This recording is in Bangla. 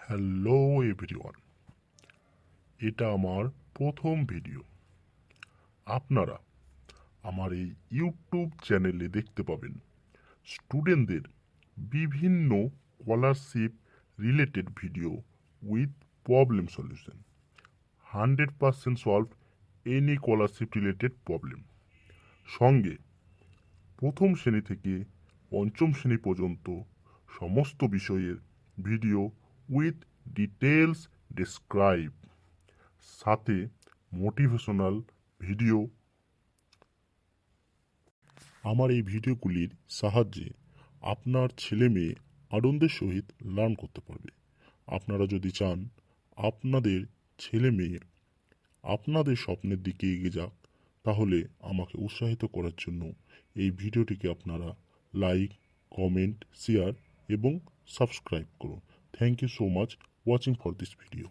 হ্যালো এভরিওয়ান, এটা আমার প্রথম ভিডিও। আপনারা আমার এই ইউটিউব চ্যানেলে দেখতে পাবেন স্টুডেন্টদের বিভিন্ন scholarship related video with problem solution. 100% solve any scholarship related problem. সঙ্গে প্রথম শ্রেণী থেকে পঞ্চম শ্রেণী পর্যন্ত সমস্ত বিষয়ের ভিডিও উইথ ডিটেলস ডেসক্রাইব, সাথে মোটিভেশনাল ভিডিও। আমার এই ভিডিওগুলির সাহায্যে আপনার ছেলে মেয়ে আনন্দের সহিত লার্ন করতে পারবে। আপনারা যদি চান আপনাদের ছেলে মেয়ে আপনাদের স্বপ্নের দিকে এগিয়ে যাক, তাহলে আমাকে উৎসাহিত করার জন্য এই ভিডিওটিকে আপনারা লাইক, কমেন্ট, শেয়ার এবং সাবস্ক্রাইব করুন। Thank you so much watching for this video.